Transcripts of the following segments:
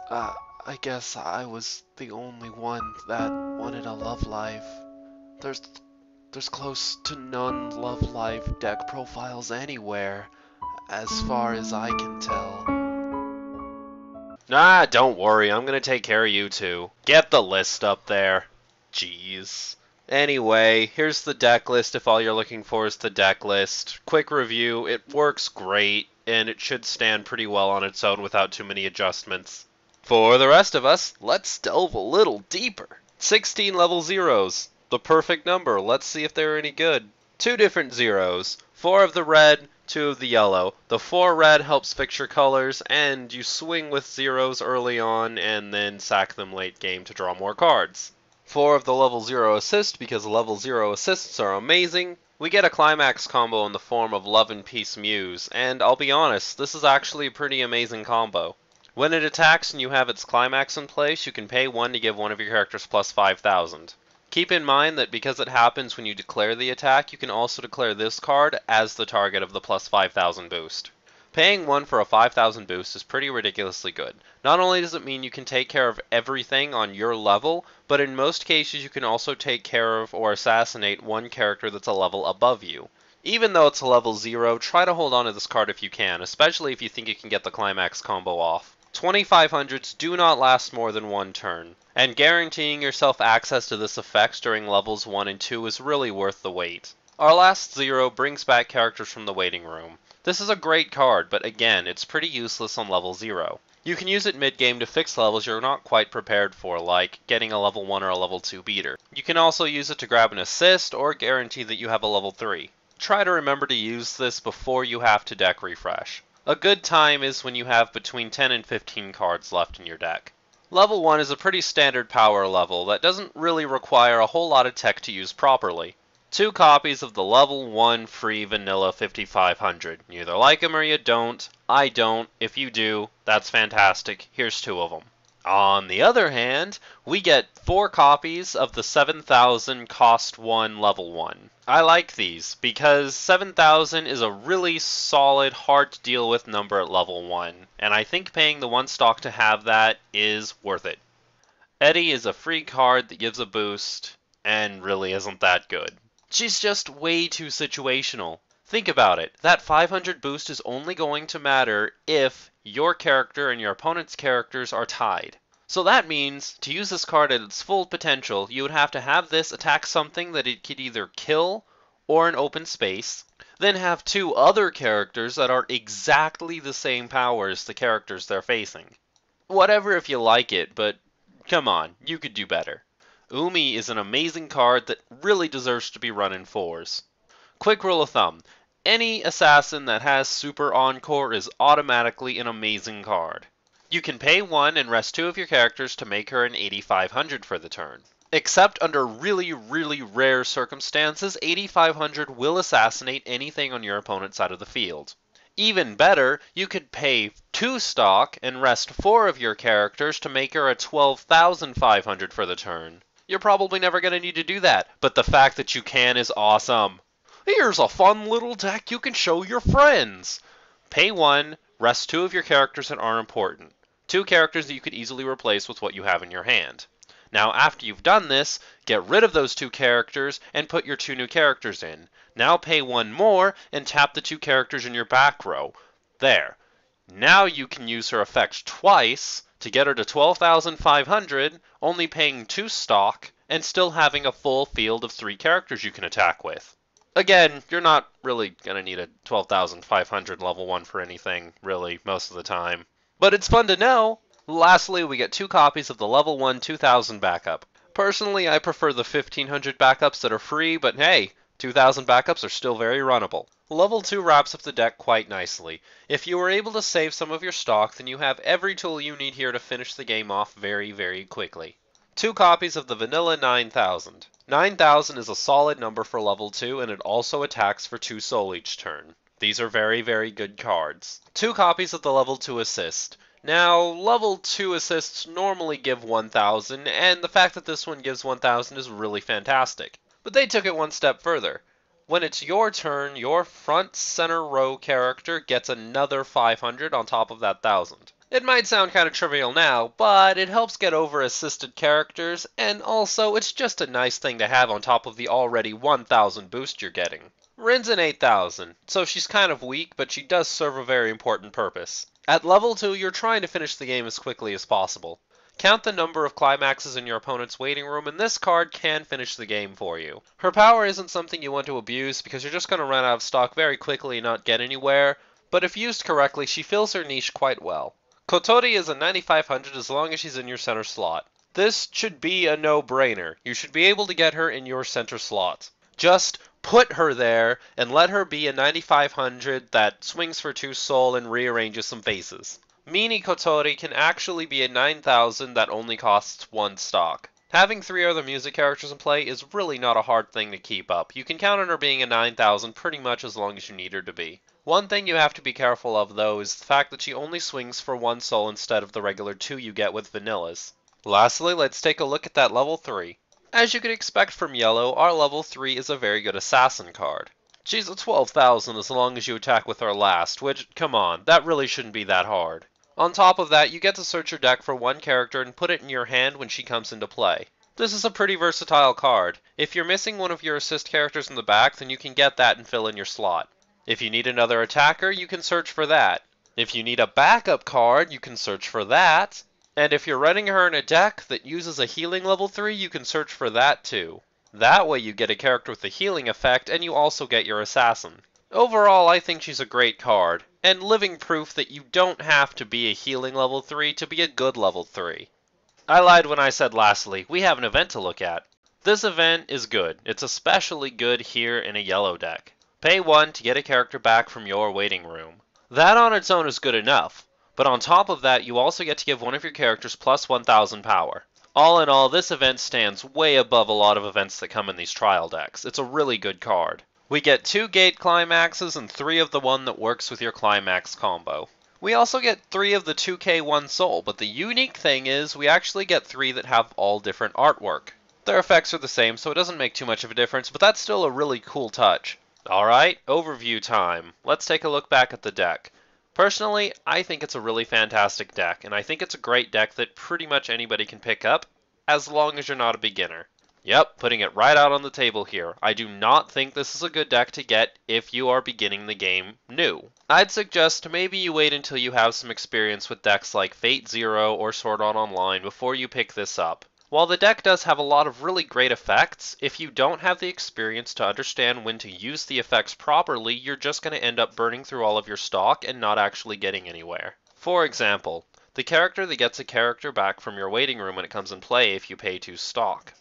Uh, I guess I was the only one that wanted a love life. There's there's close to none love life deck profiles anywhere, as far as I can tell. Ah, don't worry, I'm gonna take care of you too. Get the list up there. Jeez. Anyway, here's the deck list if all you're looking for is the deck list. Quick review, it works great, and it should stand pretty well on its own without too many adjustments. For the rest of us, let's delve a little deeper. 16 level zeros, the perfect number. Let's see if they're any good. Two different zeros, 4 of the red, 2 of the yellow. The 4 red helps fix your colors, and you swing with zeros early on and then sack them late game to draw more cards. 4 of the level 0 assist, because level 0 assists are amazing. We get a climax combo in the form of Love and Peace Muse, and I'll be honest, this is actually a pretty amazing combo. When it attacks and you have its climax in place, you can pay 1 to give one of your characters plus 5,000. Keep in mind that because it happens when you declare the attack, you can also declare this card as the target of the plus 5,000 boost. Paying 1 for a 5,000 boost is pretty ridiculously good. Not only does it mean you can take care of everything on your level, but in most cases you can also take care of or assassinate one character that's a level above you. Even though it's a level 0, try to hold on to this card if you can, especially if you think you can get the climax combo off. 2500s do not last more than one turn, and guaranteeing yourself access to this effect during levels 1 and 2 is really worth the wait. Our last 0 brings back characters from the waiting room. This is a great card, but again, it's pretty useless on level 0. You can use it mid-game to fix levels you're not quite prepared for, like getting a level 1 or a level 2 beater. You can also use it to grab an assist or guarantee that you have a level 3. Try to remember to use this before you have to deck refresh. A good time is when you have between 10 and 15 cards left in your deck. Level 1 is a pretty standard power level that doesn't really require a whole lot of tech to use properly. 2 copies of the level 1 free vanilla 5500. You either like them or you don't. I don't. If you do, that's fantastic. Here's 2 of them. On the other hand, we get 4 copies of the 7000 cost 1 level 1. I like these because 7000 is a really solid, hard to deal with number at level 1, and I think paying the 1 stock to have that is worth it. Eddie is a free card that gives a boost, and really isn't that good. She's just way too situational. Think about it, that 500 boost is only going to matter if your character and your opponent's characters are tied. So that means, to use this card at its full potential, you would have to have this attack something that it could either kill or an open space, then have 2 other characters that are exactly the same power as the characters they're facing. Whatever if you like it, but come on, you could do better. Umi is an amazing card that really deserves to be run in 4s. Quick rule of thumb, any assassin that has Super Encore is automatically an amazing card. You can pay 1 and rest 2 of your characters to make her an 8500 for the turn. Except under really, really rare circumstances, 8500 will assassinate anything on your opponent's side of the field. Even better, you could pay 2 stock and rest 4 of your characters to make her a 12,500 for the turn. You're probably never going to need to do that, but the fact that you can is awesome. Here's a fun little deck you can show your friends. Pay 1, rest 2 of your characters that aren't important. 2 characters that you could easily replace with what you have in your hand. Now after you've done this, get rid of those 2 characters and put your 2 new characters in. Now pay 1 more and tap the 2 characters in your back row. There. Now you can use her effect twice to get her to 12,500, only paying 2 stock and still having a full field of 3 characters you can attack with. Again, you're not really going to need a 12,500 level 1 for anything, really, most of the time. But it's fun to know! Lastly, we get 2 copies of the level 1 2000 backup. Personally, I prefer the 1500 backups that are free, but hey, 2000 backups are still very runnable. Level 2 wraps up the deck quite nicely. If you were able to save some of your stock, then you have every tool you need here to finish the game off very, very quickly. 2 copies of the vanilla 9000. 9000 is a solid number for level 2, and it also attacks for 2 soul each turn. These are very, very good cards. 2 copies of the level 2 assist. Now, level 2 assists normally give 1000, and the fact that this one gives 1000 is really fantastic. But they took it one step further. When it's your turn, your front center row character gets another 500 on top of that 1000. It might sound kind of trivial now, but it helps get over assisted characters, and also it's just a nice thing to have on top of the already 1000 boost you're getting. Rin's an 8000, so she's kind of weak, but she does serve a very important purpose. At level 2, you're trying to finish the game as quickly as possible. Count the number of climaxes in your opponent's waiting room, and this card can finish the game for you. Her power isn't something you want to abuse because you're just going to run out of stock very quickly and not get anywhere, but if used correctly, she fills her niche quite well. Kotori is a 9500 as long as she's in your center slot. This should be a no-brainer. You should be able to get her in your center slot. Just put her there and let her be a 9500 that swings for 2 soul and rearranges some faces. Mini Kotori can actually be a 9000 that only costs 1 stock. Having 3 other music characters in play is really not a hard thing to keep up. You can count on her being a 9000 pretty much as long as you need her to be. One thing you have to be careful of though is the fact that she only swings for 1 soul instead of the regular 2 you get with vanillas. Lastly, let's take a look at that level 3. As you could expect from yellow, our level 3 is a very good assassin card. She's a 12,000 as long as you attack with her last, which, come on, that really shouldn't be that hard. On top of that, you get to search your deck for one character and put it in your hand when she comes into play. This is a pretty versatile card. If you're missing one of your assist characters in the back, then you can get that and fill in your slot. If you need another attacker, you can search for that. If you need a backup card, you can search for that. And if you're running her in a deck that uses a healing level 3, you can search for that too. That way you get a character with a healing effect and you also get your assassin. Overall, I think she's a great card, and living proof that you don't have to be a healing level 3 to be a good level 3. I lied when I said lastly, we have an event to look at. This event is good. It's especially good here in a yellow deck. Pay 1 to get a character back from your waiting room. That on its own is good enough, but on top of that you also get to give one of your characters plus 1000 power. All in all, this event stands way above a lot of events that come in these trial decks. It's a really good card. We get 2 gate climaxes and 3 of the one that works with your climax combo. We also get 3 of the 2k 1 soul, but the unique thing is we actually get 3 that have all different artwork. Their effects are the same, so it doesn't make too much of a difference, but that's still a really cool touch. Alright, overview time. Let's take a look back at the deck. Personally, I think it's a really fantastic deck, and I think it's a great deck that pretty much anybody can pick up, as long as you're not a beginner. Yep, putting it right out on the table here. I do not think this is a good deck to get if you are beginning the game new. I'd suggest maybe you wait until you have some experience with decks like Fate Zero or Sword Art Online before you pick this up. While the deck does have a lot of really great effects, if you don't have the experience to understand when to use the effects properly, you're just going to end up burning through all of your stock and not actually getting anywhere. For example, the character that gets a character back from your waiting room when it comes in play if you pay 2 stock.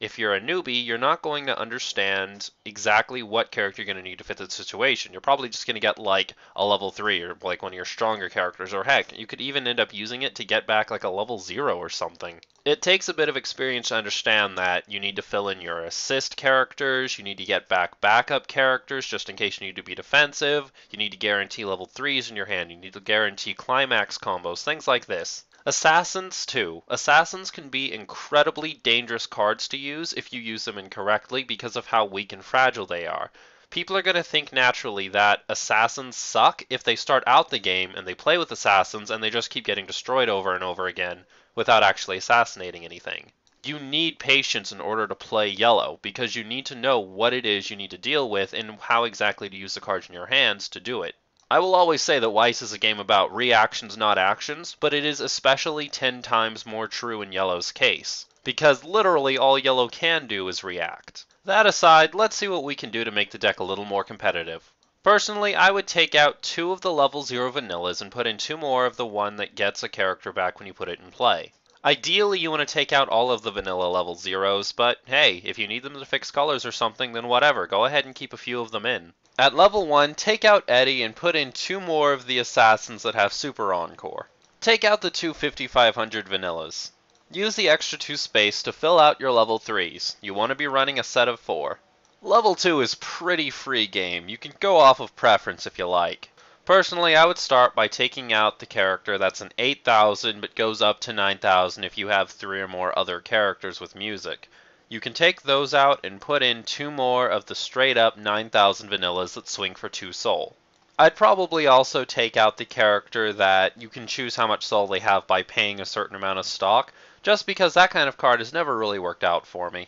If you're a newbie, you're not going to understand exactly what character you're going to need to fit the situation. You're probably just going to get like a level 3 or like one of your stronger characters, or heck, you could even end up using it to get back like a level 0 or something. It takes a bit of experience to understand that you need to fill in your assist characters, you need to get back backup characters just in case you need to be defensive, you need to guarantee level 3s in your hand, you need to guarantee climax combos, things like this. Assassins too. Assassins can be incredibly dangerous cards to use if you use them incorrectly because of how weak and fragile they are. People are going to think naturally that assassins suck if they start out the game and they play with assassins and they just keep getting destroyed over and over again without actually assassinating anything. You need patience in order to play yellow because you need to know what it is you need to deal with and how exactly to use the cards in your hands to do it. I will always say that Weiss is a game about reactions, not actions, but it is especially 10 times more true in Yellow's case, because literally all Yellow can do is react. That aside, let's see what we can do to make the deck a little more competitive. Personally, I would take out 2 of the level 0 vanillas and put in 2 more of the one that gets a character back when you put it in play. Ideally, you want to take out all of the vanilla level 0s, but hey, if you need them to fix colors or something, then whatever, go ahead and keep a few of them in. At level 1, take out Eddie and put in 2 more of the assassins that have super encore. Take out the 2 5500 vanillas. Use the extra 2 space to fill out your level 3s. You want to be running a set of 4. Level 2 is pretty free game. You can go off of preference if you like. Personally, I would start by taking out the character that's an 8000 but goes up to 9000 if you have 3 or more other characters with music. You can take those out and put in 2 more of the straight up 9000 vanillas that swing for 2 soul. I'd probably also take out the character that you can choose how much soul they have by paying a certain amount of stock, just because that kind of card has never really worked out for me.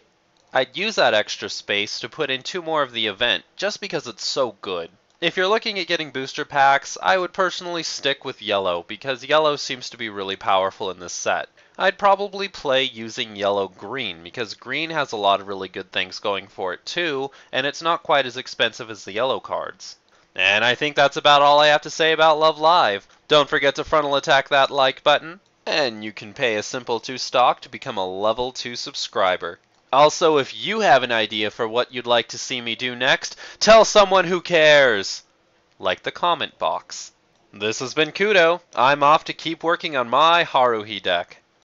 I'd use that extra space to put in 2 more of the event, just because it's so good. If you're looking at getting booster packs, I would personally stick with yellow, because yellow seems to be really powerful in this set. I'd probably play using yellow-green, because green has a lot of really good things going for it too, and it's not quite as expensive as the yellow cards. And I think that's about all I have to say about Love Live. Don't forget to frontal attack that like button, and you can pay a simple 2 stock to become a level 2 subscriber. Also, if you have an idea for what you'd like to see me do next, tell someone who cares! Like the comment box. This has been Kudou. I'm off to keep working on my Haruhi deck.